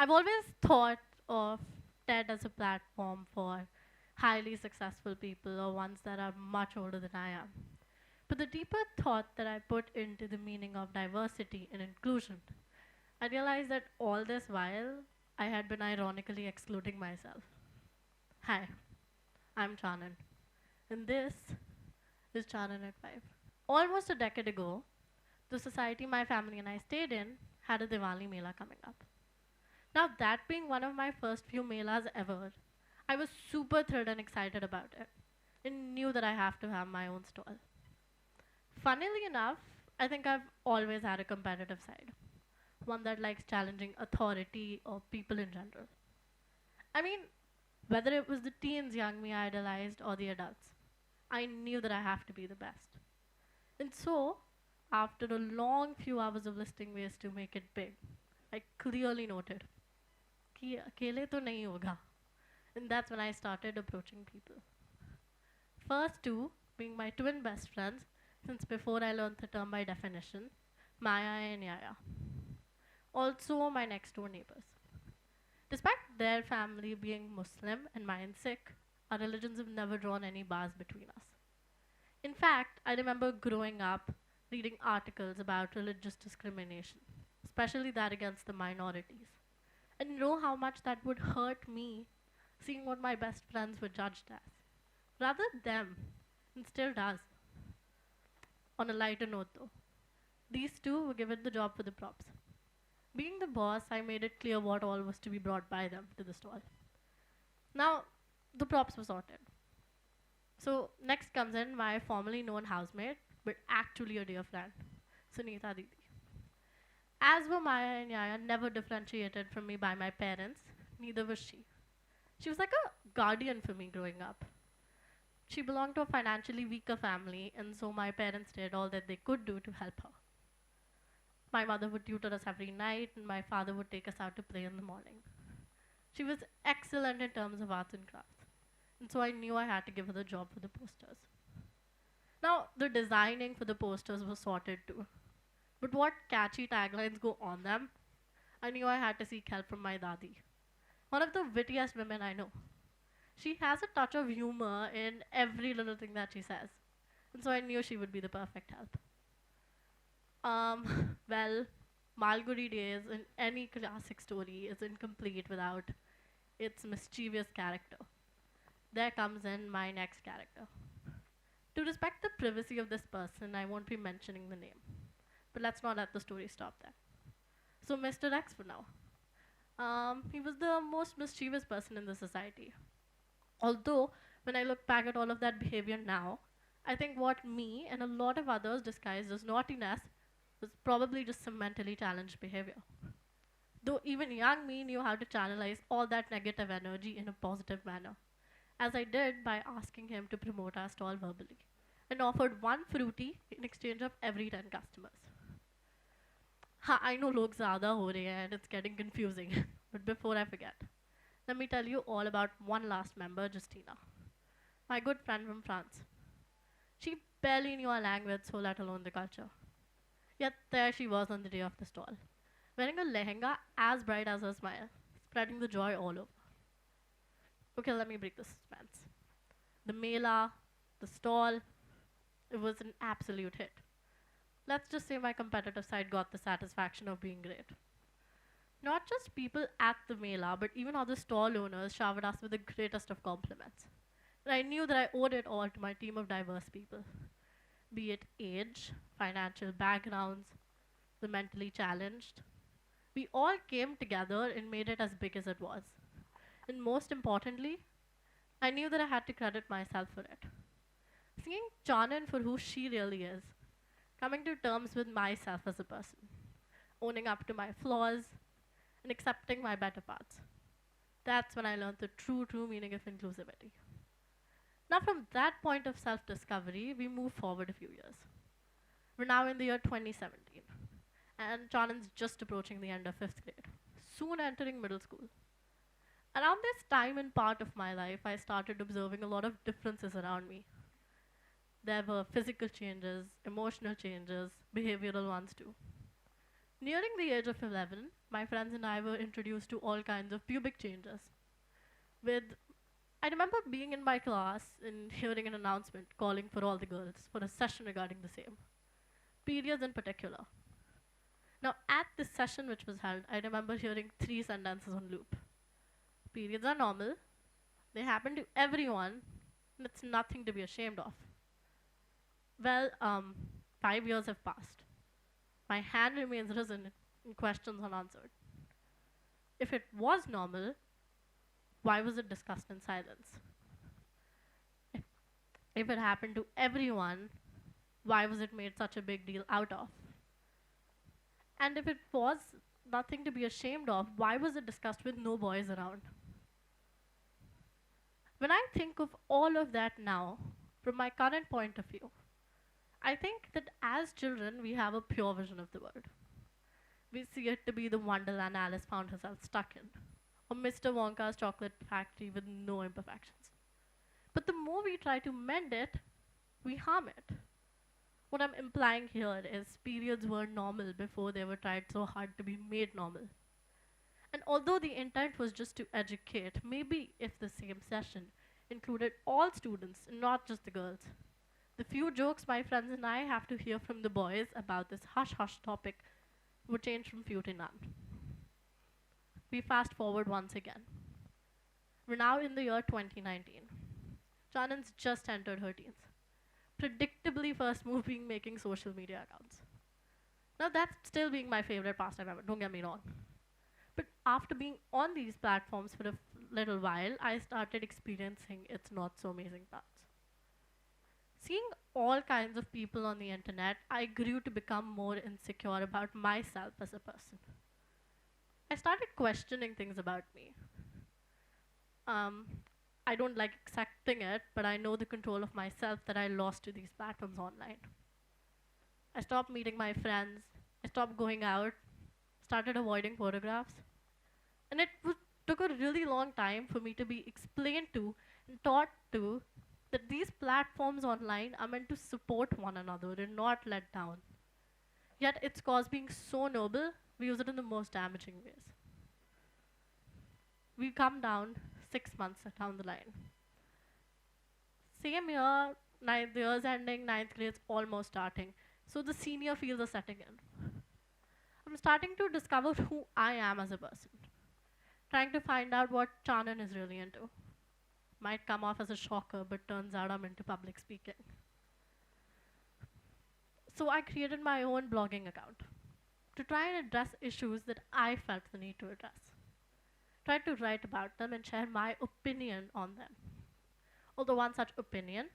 I've always thought of TED as a platform for highly successful people or ones that are much older than I am. But the deeper thought that I put into the meaning of diversity and inclusion, I realized that all this while I had been ironically excluding myself. Hi, I'm Chaanan, and this is Chaanan at 5. Almost a decade ago, the society my family and I stayed in had a Diwali mela coming up. Now, that being one of my first few melas ever, I was super thrilled and excited about it and knew that I have to have my own stall. Funnily enough, I think I've always had a competitive side, one that likes challenging authority or people in general. I mean, whether it was the teens young me idolized or the adults, I knew that I have to be the best. And so, after a long few hours of listing ways to make it big, I clearly noted कि अकेले तो नहीं होगा. And that's when I started approaching people. First two being my twin best friends, since before I learned the term by definition, Maya and Yaya. Also my next door neighbors. Despite their family being Muslim and mine Sikh, our religions have never drawn any bars between us. In fact, I remember growing up reading articles about religious discrimination, especially that against the minorities, and know how much that would hurt me seeing what my best friends were judged as. Rather them, and still does. On a lighter note though, these two were given the job for the props. Being the boss, I made it clear what all was to be brought by them to the stall. Now, the props were sorted. So next comes in my formerly known housemate, but actually a dear friend, Sunita Didi. As were Maya and Yaya never differentiated from me by my parents, neither was she. She was like a guardian for me growing up. She belonged to a financially weaker family, and so my parents did all that they could do to help her. My mother would tutor us every night, and my father would take us out to play in the morning. She was excellent in terms of arts and crafts, and so I knew I had to give her the job for the posters. Now, the designing for the posters was sorted too. But what catchy taglines go on them? I knew I had to seek help from my dadi, one of the wittiest women I know. She has a touch of humor in every little thing that she says, and so I knew she would be the perfect help. Well, Malgudi Days in any classic story is incomplete without its mischievous character. There comes in my next character. To respect the privacy of this person, I won't be mentioning the name. But let's not let the story stop there. So, Mr. X for now. He was the most mischievous person in the society. Although, when I look back at all of that behavior now, I think what me and a lot of others disguised as naughtiness was probably just some mentally challenged behavior. Though even young me knew how to channelize all that negative energy in a positive manner, as I did by asking him to promote our stall verbally, and offered one fruity in exchange of every 10 customers. Ha, I know log zyada ho rahe hain and it's getting confusing, but before I forget, let me tell you all about one last member, Justina, my good friend from France. She barely knew our language, so let alone the culture. Yet there she was on the day of the stall, wearing a lehenga as bright as her smile, spreading the joy all over. Okay, let me break the suspense. The mela, the stall, it was an absolute hit. Let's just say my competitive side got the satisfaction of being great. Not just people at the mela, but even other stall owners showered us with the greatest of compliments. And I knew that I owed it all to my team of diverse people, be it age, financial backgrounds, the mentally challenged. We all came together and made it as big as it was. And most importantly, I knew that I had to credit myself for it. Seeing Chaanan for who she really is, coming to terms with myself as a person, owning up to my flaws, and accepting my better parts. That's when I learned the true meaning of inclusivity. Now, from that point of self discovery, we move forward a few years. We're now in the year 2017, and Chanan's just approaching the end of 5th grade, soon entering middle school. Around this time and part of my life, I started observing a lot of differences around me. There were physical changes, emotional changes, behavioral ones too. Nearing the age of 11, my friends and I were introduced to all kinds of pubic changes. With I remember being in my class and hearing an announcement calling for all the girls for a session regarding the same, periods in particular. Now, at this session which was held, I remember hearing three sentences on loop. Periods are normal, they happen to everyone, and it's nothing to be ashamed of. Well, 5 years have passed. My hand remains risen in questions unanswered. If it was normal, why was it discussed in silence? If it happened to everyone, why was it made such a big deal out of? And if it was nothing to be ashamed of, why was it discussed with no boys around? When I think of all of that now, from my current point of view, I think that as children, we have a pure vision of the world. We see it to be the wonderland Alice found herself stuck in, or Mr. Wonka's chocolate factory with no imperfections. But the more we try to mend it, we harm it. What I'm implying here is periods were normal before they were tried so hard to be made normal. And although the intent was just to educate, maybe if the same session included all students and not just the girls, the few jokes my friends and I have to hear from the boys about this hush-hush topic would change from few to none. We fast forward once again. We're now in the year 2019. Chaanan's just entered her teens. Predictably first move being making social media accounts. Now that's still being my favorite pastime ever, don't get me wrong. But after being on these platforms for a little while, I started experiencing its not so amazing parts. Seeing all kinds of people on the internet, I grew to become more insecure about myself as a person. I started questioning things about me. I don't like accepting it, but I know the control of myself that I lost to these platforms online. I stopped meeting my friends, I stopped going out, started avoiding photographs. And took a really long time for me to be explained to and taught to that these platforms online are meant to support one another and not let down. Yet its cause being so noble, we use it in the most damaging ways. We come down 6 months down the line. Same year, the year's ending, ninth grade's almost starting. So the senior feels are setting in. I'm starting to discover who I am as a person. Trying to find out what Chaanan is really into. Might come off as a shocker, but turns out I'm into public speaking. So I created my own blogging account to try and address issues that I felt the need to address. Tried to write about them and share my opinion on them. Although one such opinion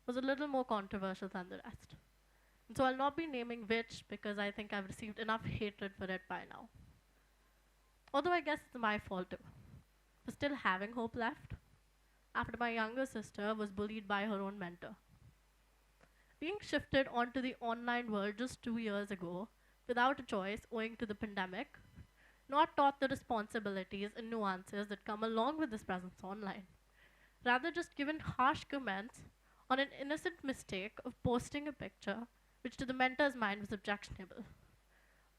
was a little more controversial than the rest. And so I'll not be naming which because I think I've received enough hatred for it by now. Although I guess it's my fault too, for still having hope left after my younger sister was bullied by her own mentor. Being shifted onto the online world just 2 years ago, without a choice owing to the pandemic, not taught the responsibilities and nuances that come along with this presence online. Rather just given harsh comments on an innocent mistake of posting a picture which to the mentor's mind was objectionable.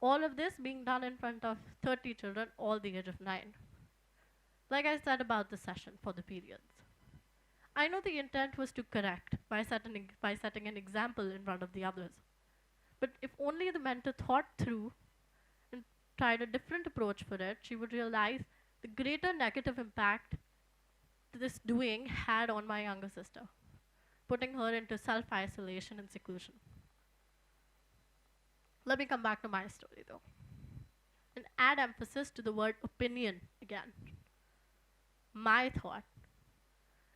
All of this being done in front of 30 children, all the age of 9. Like I said about the session for the periods. I know the intent was to correct by setting an example in front of the others. But if only the mentor thought through and tried a different approach for it, she would realize the greater negative impact this doing had on my younger sister, putting her into self-isolation and seclusion. Let me come back to my story though, and add emphasis to the word opinion again. My thought,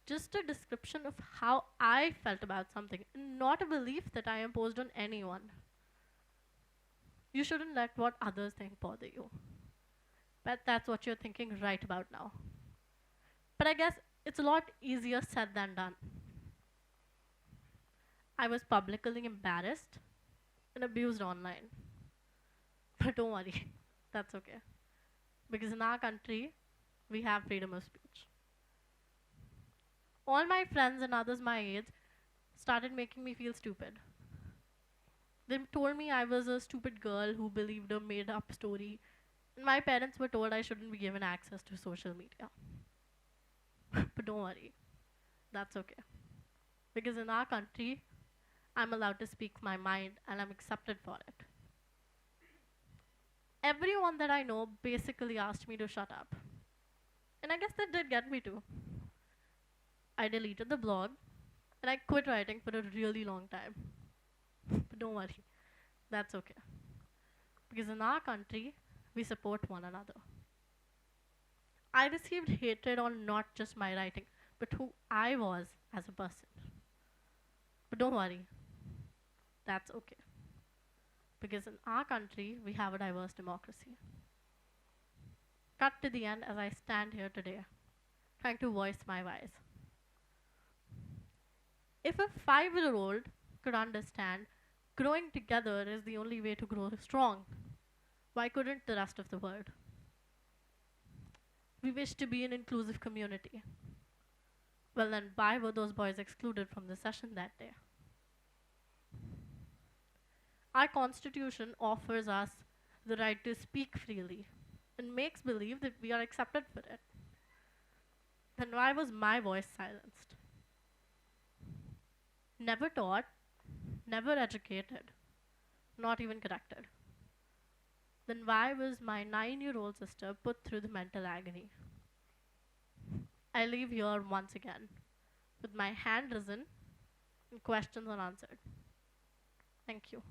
just a description of how I felt about something, and not a belief that I imposed on anyone. You shouldn't let what others think bother you. But that's what you're thinking right about now. But I guess it's a lot easier said than done. I was publicly embarrassed and abused online. But don't worry, that's okay. Because in our country, we have freedom of speech. All my friends and others my age started making me feel stupid. They told me I was a stupid girl who believed a made up story. And my parents were told I shouldn't be given access to social media. But don't worry, that's okay. Because in our country, I'm allowed to speak my mind and I'm accepted for it. Everyone that I know basically asked me to shut up. And I guess that did get me to. I deleted the blog and I quit writing for a really long time. But don't worry, that's okay. Because in our country, we support one another. I received hatred on not just my writing, but who I was as a person. But don't worry, that's okay. Because in our country, we have a diverse democracy. Cut to the end as I stand here today, trying to voice my whys. If a 5-year-old could understand growing together is the only way to grow strong, why couldn't the rest of the world? We wish to be an inclusive community. Well, then why were those boys excluded from the session that day? Our constitution offers us the right to speak freely and makes believe that we are accepted for it. Then why was my voice silenced? Never taught, never educated, not even corrected. Then why was my 9-year-old sister put through the mental agony? I leave here once again with my hand risen and questions unanswered. Thank you.